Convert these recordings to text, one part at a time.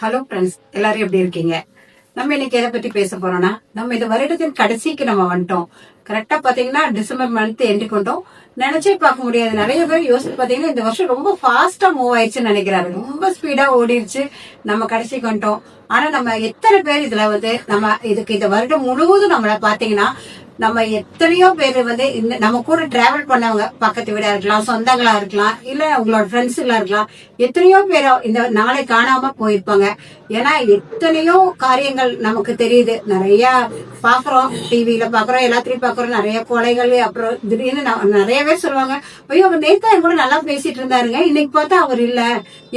Hello friends, எல்லாரும் எப்படி இருக்கீங்க? நம்ம இன்னைக்கு எதை பத்தி பேச போறோம்னா, நம்ம இந்த வருடத்தின் கடைசிக்கு நம்ம வந்துட்டோம். கரெக்டா பாத்தீங்கன்னா டிசம்பர் மந்த் எண்டுக்கு வந்துட்டோம். நினைச்சே பார்க்க முடியாது. நிறைய பேர் யோசிச்சு பாத்தீங்கன்னா இந்த வருஷம் ரொம்ப ஃபாஸ்டா மூவ் ஆயிடுச்சுன்னு நினைக்கிறாரு. ரொம்ப ஸ்பீடா ஓடிடுச்சு. நம்ம கடைசிக்கு வந்துட்டோம். ஆனா நம்ம எத்தனை பேர் இதுல நம்ம இதுக்கு இந்த வருடம் முழுவதும் நம்மள பாத்தீங்கன்னா நம்ம எத்தனையோ பேர் நம்ம கூட டிராவல் பண்ணவங்க, பக்கத்து வீடா இருக்கலாம், சொந்தங்களா இருக்கலாம், இல்ல உங்களோட ஃப்ரெண்ட்ஸுகளா இருக்கலாம், எத்தனையோ பேர் இந்த நாளை காணாம போயிருப்பாங்க. ஏன்னா எத்தனையோ காரியங்கள் நமக்கு தெரியுது. நிறைய பாக்குறோம், டிவியில பாக்குறோம், எல்லாத்தையும் பாக்குறோம். நிறைய கொலைகள், அப்புறம் திடீர்னு நிறைய பேர் சொல்லுவாங்க, ஐயோ அவர் நேத்தா என் கூட நல்லா பேசிட்டு இருந்தாருங்க, இன்னைக்கு பார்த்தா அவர் இல்ல,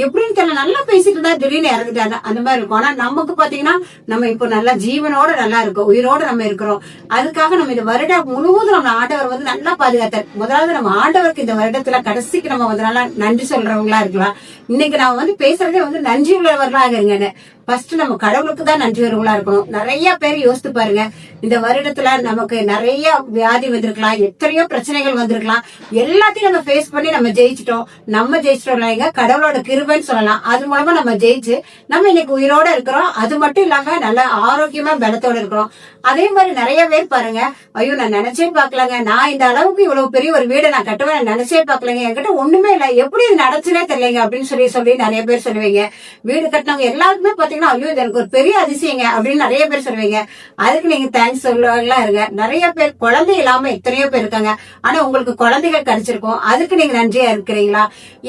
எப்படின்னு தெரியல, நல்லா பேசிட்டு இருந்தா திடீர்னு இறந்துட்டாரு. அந்த மாதிரி இருக்கும். ஆனா நமக்கு பாத்தீங்கன்னா நம்ம இப்போ நல்லா ஜீவனோட நல்லா இருக்கோம், உயிரோட நம்ம இருக்கிறோம். அதுக்காக நம்ம இந்த வருடம் முழுவதும் நம்ம ஆண்டவர் நல்லா பாதுகாத்தார். முதலாவது நம்ம ஆண்டவருக்கு இந்த வருடத்துல கடைசிக்கு நம்ம நல்லா நன்றி சொல்றவங்களா இருக்கலாம். இன்னைக்கு நாம பேசுறதே நன்றி உள்ளவர்களாக இருங்க. ஃபர்ஸ்ட் நம்ம கடவுளுக்கு தான் நன்றி வருவங்களா இருக்கணும். நிறைய பேர் யோசித்து பாருங்க, இந்த வருடத்துல நமக்கு நிறைய வியாதி வந்திருக்கலாம், எத்தனையோ பிரச்சனைகள் வந்திருக்கலாம். எல்லாத்தையும் நம்ம ஃபேஸ் பண்ணி நம்ம ஜெயிச்சிட்டோம். நம்ம ஜெயிச்சிட்டோம், கடவுளோட கிருபைன்னு சொல்லலாம். அது மூலமா நம்ம ஜெயிச்சு நம்ம இன்னைக்கு உயிரோட இருக்கிறோம். அது மட்டும் இல்லாம நல்ல ஆரோக்கியமா பலத்தோட இருக்கிறோம். அதே மாதிரி நிறைய பேர் பாருங்க, ஐயோ நான் நினைச்சே பாக்கலங்க, நான் இந்த அளவுக்கு இவ்வளவு பெரிய ஒரு வீடை நான் கட்டுவேன் நினைச்சே பாக்கலங்க, என்கிட்ட ஒண்ணுமே இல்லை, எப்படி இது நடச்சுனே தெரியலங்க அப்படின்னு சொல்லி நிறைய பேர் சொல்லுவீங்க. வீடு கட்டினவங்க எல்லாருக்குமே பாத்தீங்கன்னா, ஐயோ இது எனக்கு ஒரு பெரிய அதிசயங்க அப்படின்னு நிறைய பேர் சொல்லுவீங்க. அதுக்கு நீங்க தேங்க்ஸ் சொல்லுவாங்களா இருங்க. நிறைய பேர் குழந்தை இல்லாம எத்தனையோ பேர் இருக்காங்க. ஆனா உங்களுக்கு குழந்தைகள் கிடைச்சிருக்கும், அதுக்கு நீங்க நன்றியா இருக்கிறீங்களா?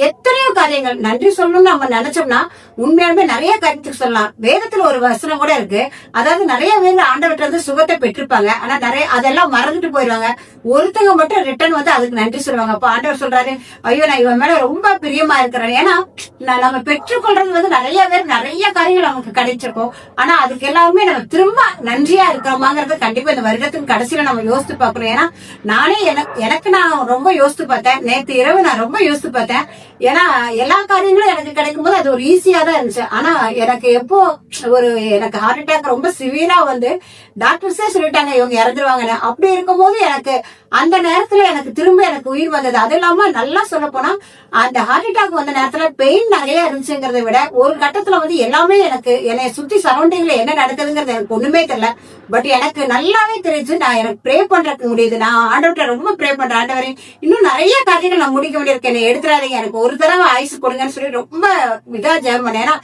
எத்தனையோ காரியங்கள் நன்றி சொல்லணும்னு நம்ம நினைச்சோம்னா உண்மையாலுமே நிறைய காரியத்துக்கு சொல்லலாம். வேதத்துல ஒரு வசனம் கூட இருக்கு. அதாவது நிறைய பேர் ஆண்டவர்கிட்ட சுகத்தை பெற்றிருப்பாங்க, ஆனா நிறைய அதெல்லாம் மறந்துட்டு போயிடுவாங்க. ஒருத்தங்க மட்டும் ரிட்டர்ன் அதுக்கு நன்றி சொல்லுவாங்க. அப்ப ஆண்டவர் சொல்றாரு, ஐயோ நான் இவன் மேல ரொம்ப பிரியமா இருக்கிறேன். ஏன்னா நம்ம பெற்றுக்கொள்றது நிறைய பேர் நிறைய காரியங்கள் நமக்கு கிடைச்சிருக்கும். ஆனா அதுக்கு எல்லாருமே நம்ம திரும்ப நன்றியா இருக்கிறோமாங்கிறது கண்டிப்பா இந்த வருடத்தின் கடைசியில நம்ம யோசித்து பார்க்கணும். ஏன்னா நானே எனக்கு நான் ரொம்ப யோசித்து பார்த்தேன். நேற்று இரவு நான் ரொம்ப யோசித்து பார்த்தேன். ஏன்னா எல்லா காரியங்களும் எனக்கு கிடைக்கும் போது அது ஒரு ஈஸியா தான் இருந்துச்சு. ஆனா எனக்கு எப்போ எனக்கு ஹார்ட் அட்டாக் ரொம்ப சிவியரா டாக்டர்ஸே சொல்லிட்டாங்க இவங்க இறந்துருவாங்கன்னு. அப்படி இருக்கும்போது எனக்கு அந்த நேரத்துல எனக்கு திரும்ப எனக்கு உயிர் வந்தது. அது இல்லாம நல்லா சொல்ல போனா அந்த ஹார்ட் அட்டாக் வந்த நேரத்துல பெயின் நிறைய இருந்துச்சுங்கிறத விட ஒரு கட்டத்துல எல்லாமே எனக்கு என்னை சுத்தி சரௌண்டிங்ல என்ன நடக்குதுங்கிறது எனக்கு ஒண்ணுமே தெரியல. பட் எனக்கு நல்லாவே தெரிஞ்சு நான் எனக்கு ப்ரே பண்றதுக்கு முடியுது. நான் ஆண்டவர்கிட்ட ரொம்ப ப்ரே பண்றேன், ஆண்டவரே இன்னும் நிறைய காரியங்கள் நான் முடிக்க வேண்டியிருக்கு, என்னை எடுத்துறாதீங்க, எனக்கு ஒரு தடவை ஆயுசு கொடுங்கன்னு சொல்லி ரொம்ப இதா ஜெபம் பண்ணேன். ஏன்னா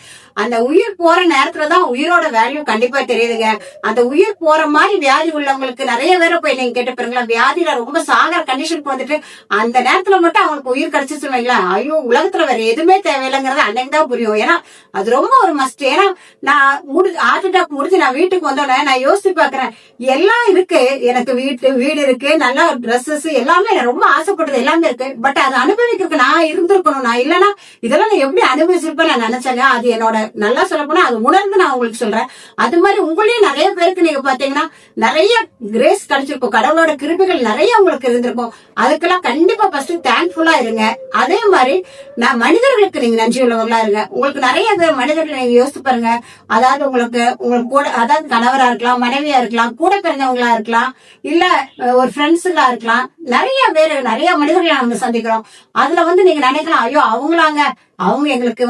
அந்த உயிர் போற நேரத்துலதான் உயிரோட வேல்யூ கண்டிப்பா தெரியுதுங்க. அந்த உயிர் போற மாதிரி வியாதி உள்ளவங்களுக்கு நிறைய பேரை போய் நீங்க கேட்டு பாருங்களா, வியாதியில ரொம்ப சாகர கண்டிஷனுக்கு அந்த நேரத்துல மட்டும் அவங்களுக்கு உயிர் கிடைச்சிச்சு வைங்களா, ஐயோ உலகத்துல வேற எதுவுமே தேவையில்லைங்கிறது அன்னைக்கு தான் புரியும். ஏன்னா அது ரொம்ப ஒரு மஸ்ட். ஏன்னா நான் ஹார்ட் அட்டாக் முடிச்சு நான் வீட்டுக்கு வந்தோடனே நான் யோசிச்சு பாக்குறேன், எல்லாம் இருக்கு, எனக்கு வீடு இருக்கு, நல்லா ட்ரெஸ்ஸஸ் எல்லாமே ரொம்ப ஆசைப்பட்டது எல்லாமே இருக்கு. பட் அதை அனுபவிக்கிறதுக்கு நான் இருந்திருக்கணும். நான் இல்லைன்னா இதெல்லாம் நான் எப்படி அனுபவிச்சிருப்பேன் நான் நினைச்சேங்க. அது என்னோட நல்லா சொல்ல போனா அது உணர்ந்து நான் உங்களுக்கு சொல்றேன். அது மாதிரி உங்களையும் நிறைய பேருக்கு நீங்க பாத்தீங்கன்னா நிறைய கிரேஸ் கிடைச்சிருக்கும், கடவுளோட கிருபைகள் நிறைய உங்களுக்கு இருந்திருக்கும். அதுக்கெல்லாம் கண்டிப்பா ஃபர்ஸ்ட் தேங்க்ஃபுல்லா இருங்க. அதே மாதிரி நான் மனிதர்களுக்கு நீங்க நன்றி உள்ளவங்களா இருங்க. உங்களுக்கு நிறைய பேர் மனிதர்கள் நீங்க யோசிச்சு பாருங்க. அதாவது உங்களுக்கு கூட, அதாவது கணவரா இருக்கலாம், மனைவியா இருக்கலாம், கூட பிறந்தவங்களா இருக்கலாம், இல்ல ஒரு ஃப்ரெண்ட்ஸுங்களா இருக்கலாம். நிறைய பேர் நிறைய மனிதர்களை நம்ம சந்திக்கிறோம். அதுல நீங்க நினைக்கலாம், ஐயோ அவங்க எங்களுக்கு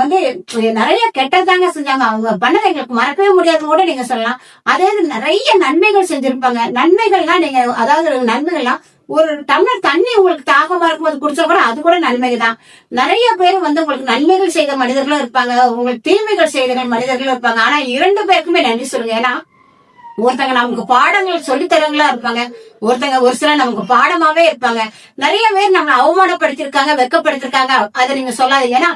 நிறைய கெட்டதாங்க செஞ்சாங்க, அவங்க பண்ணதை எங்களுக்கு மறக்கவே முடியாது கூட நீங்க சொல்லலாம். அதே நிறைய நன்மைகள் செஞ்சிருப்பாங்க. நன்மைகள்லாம் நீங்க அதாவது நன்மைகள்லாம் ஒரு டம்ளர் தண்ணி உங்களுக்கு தாகமா இருக்கும்போது குடிச்சா கூட அது கூட நன்மைகள் தான். நிறைய பேர் உங்களுக்கு நன்மைகள் செய்த மனிதர்களும் இருப்பாங்க, உங்களுக்கு தீமைகள் செய்த மனிதர்களும் இருப்பாங்க. ஆனா இரண்டு பேருக்குமே நன்றி சொல்லுங்க. ஏன்னா ஒருத்தங்க நமக்கு பாடங்கள் சொல்லி தரவங்களா இருப்பாங்க, ஒருத்தங்க ஒரு சில நமக்கு பாடமாவே இருப்பாங்க. நிறைய பேர் நம்ம அவமானப்படுத்திருக்காங்க, வெக்கப்படுத்திருக்காங்க, அதை நீங்க சொல்லாதீங்க. ஏன்னா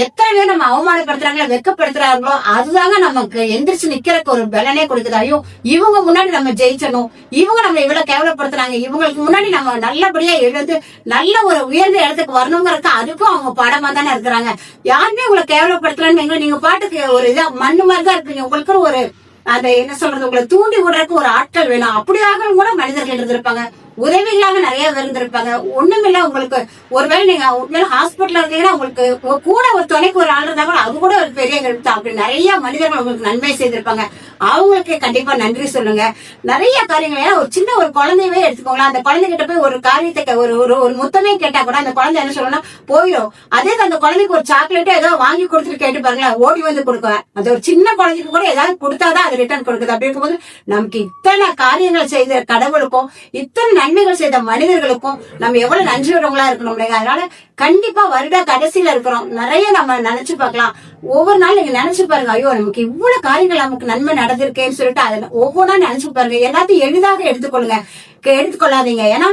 எத்தனை பேர் நம்ம அவமானப்படுத்துறாங்களோ வெக்கப்படுத்துறாங்களோ அதுதாங்க நமக்கு எந்திரிச்சு நிக்கிறதுக்கு ஒரு பலனே கொடுக்குது. ஐயோ இவங்க முன்னாடி நம்ம ஜெயிச்சணும், இவங்க நம்ம இவ்வளவு கேவலப்படுத்துறாங்க, இவங்களுக்கு முன்னாடி நம்ம நல்லபடியா எழுந்து நல்ல ஒரு உயர்ந்த இடத்துக்கு வரணுங்கிறதுக்கு அதுக்கும் அவங்க பாடமா தானே இருக்கிறாங்க. யாருமே உங்களை கேவலப்படுத்துறான்னு நீங்க பாட்டுக்கு ஒரு இதா மண்ணு மாதிரிதான் இருப்பீங்க. உங்களுக்கு ஒரு அதை என்ன சொல்றது, உங்களை தூண்டி விடுறதுக்கு ஒரு ஆட்கள் வேணும். அப்படியாக கூட மனிதர்கள் இருந்திருப்பாங்க. உதவிகளாக நிறைய இருந்திருப்பாங்க. ஒண்ணுமில்ல உங்களுக்கு ஒருவேளை நீங்க உண்மையில ஹாஸ்பிட்டல் இருந்தீங்கன்னா உங்களுக்கு கூட ஒரு துணைக்கு ஒரு ஆள் இருந்தா கூட அது கூட ஒரு பெரிய ஹெல்ப் தான். அப்படி நிறைய மனிதர்கள் உங்களுக்கு நன்மை செய்திருப்பாங்க. அவங்களுக்கு கண்டிப்பா நன்றி சொல்லுங்க. நிறைய காரியங்கள், ஏன்னா ஒரு சின்ன ஒரு குழந்தையவே எடுத்துக்கோங்களேன். அந்த குழந்தைகிட்ட போய் ஒரு காரியத்தை ஒரு ஒரு முத்தமே கேட்டா கூட அந்த குழந்தை என்ன சொல்லணும், போயிடும். அதே அந்த குழந்தைக்கு ஒரு சாக்லேட்டோ ஏதோ வாங்கி கொடுத்துட்டு கேட்டு பாருங்களேன், ஓடி வந்து கொடுக்குவேன். அது ஒரு சின்ன குழந்தைக்கு கூட ஏதாவது கொடுத்தாதான் அது ரிட்டர்ன் கொடுக்குது. அப்படி இருக்கும்போது நமக்கு இத்தனை காரியங்கள் செய்த கடவுளுக்கும் இத்தனை நன்மைகள் செய்த மனிதர்களுக்கும் நம்ம எவ்வளவு நன்றியுறவங்களா இருக்கணும் இல்லைங்க. அதனால கண்டிப்பா வருட கடைசியில இருக்கிறோம், நிறைய நம்ம நினைச்சு பார்க்கலாம். ஒவ்வொரு நாள் நீங்க நினைச்சு பாருங்க, ஐயோ நமக்கு இவ்வளவு காரியங்கள் நமக்கு நன்மை நடந்திருக்கேன்னு சொல்லிட்டு அதை ஒவ்வொன்றா நினைச்சு பாருங்க. எல்லாத்தையும் எளிதாக எடுத்துக்கொள்ளுங்க, எடுத்துக்கொள்ளாதீங்க. ஏன்னா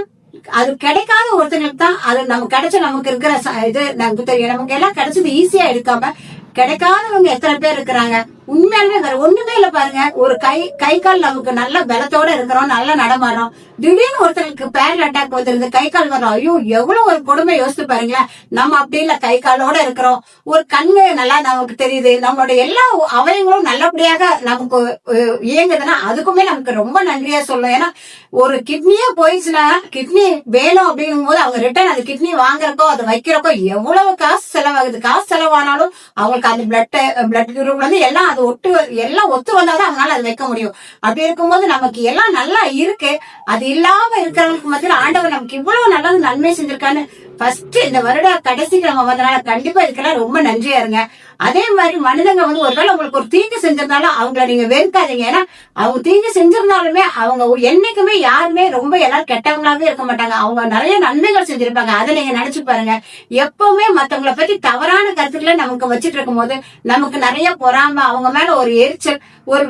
அது கிடைக்காத ஒருத்தங்களுக்கு தான் அது நமக்கு கிடைச்ச நமக்கு இருக்கிற இது நமக்கு தெரியும். நமக்கு எல்லாம் கிடைச்சது ஈஸியா எடுக்காம கிடைக்காதவங்க எத்தனை பேர் இருக்கிறாங்க. உண்மையாலுமே வேற ஒண்ணுமே இல்ல பாருங்க. ஒரு கை கால் நமக்கு நல்ல பலத்தோட இருக்கிறோம், நல்லா நடமாடுறோம். திடீர்னு ஒருத்தருக்கு பேரல் அட்டாக் வந்துருது, கை கால் வர்றோம். ஐயோ எவ்வளவு ஒரு கொடுமை யோசித்து பாருங்களேன். நம்ம அப்படி இல்ல, கை காலோட இருக்கிறோம். ஒரு கண்ணு நல்லா நமக்கு தெரியுது, நம்மளுடைய எல்லா அவயங்களும் நல்லபடியாக நமக்கு இயங்குதுன்னா அதுக்குமே நமக்கு ரொம்ப நன்றியா சொல்லணும். ஏன்னா ஒரு கிட்னியே போயிடுச்சுன்னா, கிட்னி வேணும் அப்படிங்கும் போது அவங்க ரிட்டர்ன் அது கிட்னி வாங்குறக்கோ அது வைக்கிறக்கோ எவ்வளவு காசு செலவாகுது. காசு செலவானாலும் அவங்களுக்கு அந்த பிளட் குரூப்ல இருந்து எல்லாம் எல்லாம் ஒத்து வந்தாதான் அவங்களால அது வைக்க முடியும். அப்படி இருக்கும்போது நமக்கு எல்லாம் நல்லா இருக்கு. அது இல்லாம இருக்கிறவங்களுக்கு மத்தியில ஆண்டவர் நமக்கு இவ்வளவு நல்லது நன்மை செஞ்சிருக்கான்னு ஃபர்ஸ்ட் இந்த வருட கடைசிக்கு நம்ம வந்தனால கண்டிப்பா இதுக்கெல்லாம் ரொம்ப நன்றியா இருங்க. அதே மாதிரி மனிதங்க ஒருவேளை உங்களுக்கு ஒரு தீங்கு செஞ்சிருந்தாலும் அவங்கள நீங்க வெறுக்காதீங்க. ஏன்னா அவங்க தீங்கு செஞ்சிருந்தாலுமே அவங்க என்னைக்குமே யாருமே ரொம்ப எல்லாரும் கெட்டவங்களாவே இருக்க மாட்டாங்க. அவங்க நிறைய நன்மைகள் செஞ்சிருப்பாங்க. அதை நீங்க நினைச்சு பாருங்க. எப்பவுமே மத்தவங்களை பத்தி தவறான கருத்துக்களை நமக்கு வச்சுட்டு இருக்கும் போது நமக்கு நிறைய பொறாம, அவங்க மேல ஒரு எரிச்சல், ஒரு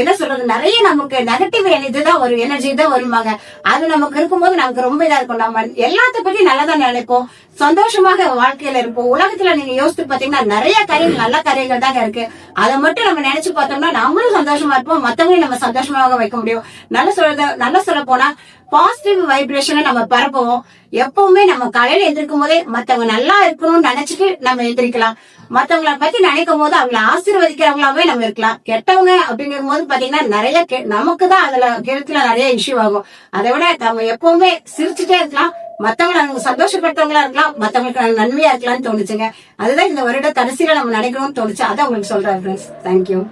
என்ன சொல்றது, நிறைய நமக்கு நெகட்டிவ் இதுதான் ஒரு எனர்ஜி தான் வருவாங்க. அது நமக்கு இருக்கும்போது நமக்கு ரொம்ப இதா இருக்கும். நம்ம எல்லாத்த பத்தி நல்லதான் நினைப்போம், சந்தோஷமாக வாழ்க்கையில இருப்போம். உலகத்துல நீங்க யோசித்து பாத்தீங்கன்னா நிறைய காரியங்கள் நல்ல காரியங்கள் தாங்க இருக்கு. அதை மட்டும் நம்ம நினைச்சு பார்த்தோம்னா நம்மளும் சந்தோஷமா இருப்போம், மத்தவங்களையும் நம்ம சந்தோஷமாக வைக்க முடியும். நல்லா சொல்ல போனா பாசிட்டிவ் வைப்ரேஷனை நம்ம பரப்புவோம். எப்பவுமே நம்ம காலையில எந்திரிக்கும் போதே மத்தவங்க நல்லா இருக்கணும்னு நினைச்சிட்டு நம்ம எந்திரிக்கலாம். மத்தவங்களை பத்தி நினைக்கும் போது அவங்களை ஆசீர்வதிக்கிறவங்களாவே நம்ம இருக்கலாம். கெட்டவங்க அப்படிங்கும் போது பாத்தீங்கன்னா நிறைய நமக்கு தான் அதுல கெடுத்துல நிறைய இஷ்யூ ஆகும். அதை விட நம்ம எப்பவுமே சிரிச்சுட்டே இருக்கலாம், மத்தவங்களை அவங்க சந்தோஷப்படுத்தவங்களா இருக்கலாம், மத்தவங்களுக்கு நன்மையா இருக்கலாம்னு தோணுச்சுங்க. அதுதான் இந்த வருட கடைசியில நம்ம நினைக்கணும்னு தோணுச்சு. அதை உங்களுக்கு சொல்றேன் ஃப்ரெண்ட்ஸ். தேங்க்யூ.